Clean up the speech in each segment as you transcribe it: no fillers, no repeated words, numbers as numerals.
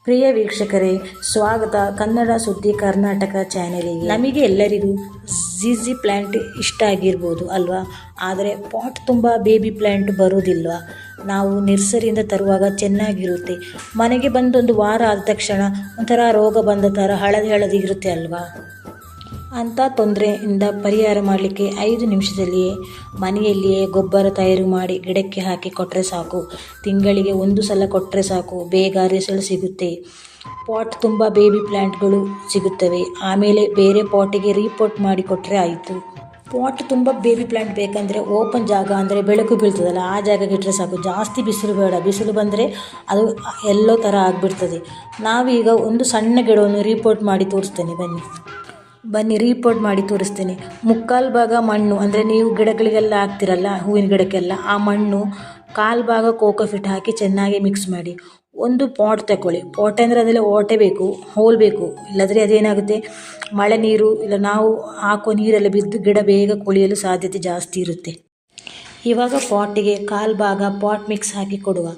ಪ್ರಿಯ ವೀಕ್ಷಕರೇ, ಸ್ವಾಗತ ಕನ್ನಡ ಸುದ್ದಿ ಕರ್ನಾಟಕ ಚಾನೆಲಿಗೆ. ನಮಗೆ ಎಲ್ಲರಿಗೂ ಜಿಜಿ ಪ್ಲ್ಯಾಂಟ್ ಇಷ್ಟ ಆಗಿರ್ಬೋದು ಅಲ್ವಾ, ಆದರೆ ಪಾಟ್ ತುಂಬ ಬೇಬಿ ಪ್ಲ್ಯಾಂಟ್ ಬರೋದಿಲ್ವಾ? ನಾವು ನರ್ಸರಿಯಿಂದ ತರುವಾಗ ಚೆನ್ನಾಗಿರುತ್ತೆ, ಮನೆಗೆ ಬಂದೊಂದು ವಾರ ಆದ ತಕ್ಷಣ ಒಂಥರ ರೋಗ ಬಂದ ಥರ ಹಳದಿ ಇರುತ್ತೆ ಅಲ್ವಾ? ಅಂಥ ತೊಂದರೆಯಿಂದ ಪರಿಹಾರ ಮಾಡಲಿಕ್ಕೆ 5 ನಿಮಿಷದಲ್ಲಿಯೇ ಮನೆಯಲ್ಲಿಯೇ ಗೊಬ್ಬರ ತಯಾರು ಮಾಡಿ ಗಿಡಕ್ಕೆ ಹಾಕಿ ಕೊಟ್ಟರೆ ಸಾಕು. ತಿಂಗಳಿಗೆ 1 ಸಲ ಕೊಟ್ಟರೆ ಸಾಕು, ಬೇಗ ರಿಸಲ್ಟ್ ಸಿಗುತ್ತೆ. ಪಾಟ್ ತುಂಬ ಬೇಬಿ ಪ್ಲ್ಯಾಂಟ್ಗಳು ಸಿಗುತ್ತವೆ. ಆಮೇಲೆ ಬೇರೆ ಪಾಟಿಗೆ ರೀಪೋರ್ಟ್ ಮಾಡಿ ಕೊಟ್ಟರೆ ಆಯಿತು. ಪಾಟ್ ತುಂಬ ಬೇಬಿ ಪ್ಲ್ಯಾಂಟ್ ಬೇಕಂದರೆ ಓಪನ್ ಜಾಗ, ಅಂದರೆ ಬೆಳಕು ಬೀಳ್ತದಲ್ಲ ಆ ಜಾಗಕ್ಕೆ ಇಟ್ಟರೆ ಸಾಕು. ಜಾಸ್ತಿ ಬಿಸಿಲು ಬೇಡ, ಬಿಸಿಲು ಬಂದರೆ ಅದು ಎಲ್ಲೋ ಥರ ಆಗಿಬಿಡ್ತದೆ. ನಾವೀಗ ಒಂದು ಸಣ್ಣ ಗಿಡವನ್ನು ರೀಪೋರ್ಟ್ ಮಾಡಿ ತೋರಿಸ್ತೇನೆ, ಬನ್ನಿ ರೀಪೋರ್ಟ್ ಮಾಡಿ ತೋರಿಸ್ತೇನೆ. 3/4 ಭಾಗ ಮಣ್ಣು, ಅಂದರೆ ನೀವು ಗಿಡಗಳಿಗೆಲ್ಲ ಹಾಕ್ತಿರಲ್ಲ, ಹೂವಿನ ಗಿಡಕ್ಕೆಲ್ಲ, ಆ ಮಣ್ಣು 1/4 ಭಾಗ ಕೋಕೋಫಿಟ್ ಹಾಕಿ ಚೆನ್ನಾಗಿ ಮಿಕ್ಸ್ ಮಾಡಿ. ಒಂದು ಪಾಟ್ ತಗೊಳ್ಳಿ. ಪಾಟ್ ಅಂದರೆ ಅದರಲ್ಲಿ ಓಟೆ ಬೇಕು, ಹೋಲ್ ಬೇಕು, ಇಲ್ಲದ್ರೆ ಅದೇನಾಗುತ್ತೆ, ಮಳೆ ನೀರು ಇಲ್ಲ ನಾವು ಹಾಕುವ ನೀರೆಲ್ಲ ಬಿದ್ದು ಗಿಡ ಬೇಗ ಕೊಳೆಯಲು ಸಾಧ್ಯತೆ ಜಾಸ್ತಿ ಇರುತ್ತೆ. ಇವಾಗ ಪಾಟಿಗೆ 1/4 ಭಾಗ ಪಾಟ್ ಮಿಕ್ಸ್ ಹಾಕಿ ಕೊಡುವ.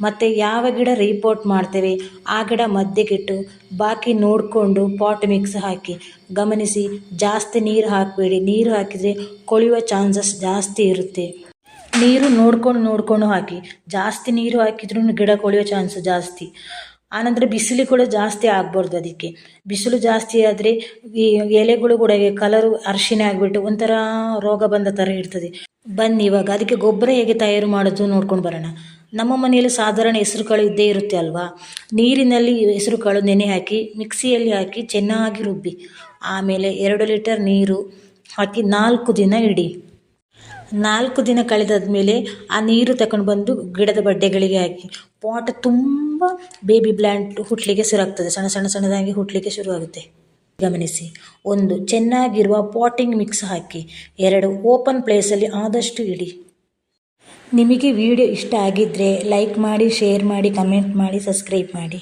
ಮತ್ತು ಯಾವ ಗಿಡ ರೀಪೋರ್ಟ್ ಮಾಡ್ತೇವೆ ಆ ಗಿಡ ಮಧ್ಯೆಗಿಟ್ಟು ಬಾಕಿ ನೋಡಿಕೊಂಡು ಪಾಟ್ ಮಿಕ್ಸ್ ಹಾಕಿ. ಗಮನಿಸಿ, ಜಾಸ್ತಿ ನೀರು ಹಾಕಬೇಡಿ. ನೀರು ಹಾಕಿದರೆ ಕೊಳೆಯುವ ಚಾನ್ಸಸ್ ಜಾಸ್ತಿ ಇರುತ್ತೆ. ನೀರು ನೋಡ್ಕೊಂಡು ಹಾಕಿ. ಜಾಸ್ತಿ ನೀರು ಹಾಕಿದ್ರೂ ಗಿಡ ಕೊಳೆಯೋ ಚಾನ್ಸ್ ಜಾಸ್ತಿ. ಆನಂತರ ಬಿಸಿಲು ಕೂಡ ಜಾಸ್ತಿ ಆಗಬಾರ್ದು. ಅದಕ್ಕೆ ಬಿಸಿಲು ಜಾಸ್ತಿ ಆದರೆ ಈ ಎಲೆಗಳು ಕೂಡ ಕಲರು ಅರಿಶಿನ ಆಗಿಬಿಟ್ಟು ಒಂಥರ ರೋಗ ಬಂದ ಥರ ಇರ್ತದೆ. ಬನ್ನಿ ಇವಾಗ ಅದಕ್ಕೆ ಗೊಬ್ಬರ ಹೇಗೆ ತಯಾರು ಮಾಡೋದು ನೋಡ್ಕೊಂಡು ಬರೋಣ. ನಮ್ಮ ಮನೆಯಲ್ಲಿ ಸಾಧಾರಣ ಹೆಸರುಕಾಳು ಇದ್ದೇ ಇರುತ್ತೆ ಅಲ್ವಾ? ನೀರಿನಲ್ಲಿ ಹೆಸರುಕಾಳು ನೆನೆ ಹಾಕಿ ಮಿಕ್ಸಿಯಲ್ಲಿ ಹಾಕಿ ಚೆನ್ನಾಗಿ ರುಬ್ಬಿ, ಆಮೇಲೆ 2 ಲೀಟರ್ ನೀರು ಹಾಕಿ 4 ದಿನ ಇಡಿ. 4 ದಿನ ಕಳೆದಾದ್ಮೇಲೆ ಆ ನೀರು ತಗೊಂಡು ಬಂದು ಗಿಡದ ಬಡ್ಡೆಗಳಿಗೆ ಹಾಕಿ. ಪಾಟ್ ತುಂಬ ಬೇಬಿ ಪ್ಲ್ಯಾಂಟ್ ಹುಟ್ಟಲಿಕ್ಕೆ ಶುರುವಾಗ್ತದೆ, ಸಣ್ಣದಾಗಿ ಹುಟ್ಟಲಿಕ್ಕೆ ಶುರುವಾಗುತ್ತೆ. ಗಮನಿಸಿ, 1 ಚೆನ್ನಾಗಿರುವ ಪಾಟಿಂಗ್ ಮಿಕ್ಸ್ ಹಾಕಿ. 2 ಓಪನ್ ಪ್ಲೇಸಲ್ಲಿ ಆದಷ್ಟು ಇಡಿ. ನಿಮಗೆ ವಿಡಿಯೋ ಇಷ್ಟ ಆಗಿದ್ದರೆ ಲೈಕ್ ಮಾಡಿ, ಶೇರ್ ಮಾಡಿ, ಕಮೆಂಟ್ ಮಾಡಿ, ಸಬ್ಸ್ಕ್ರೈಬ್ ಮಾಡಿ.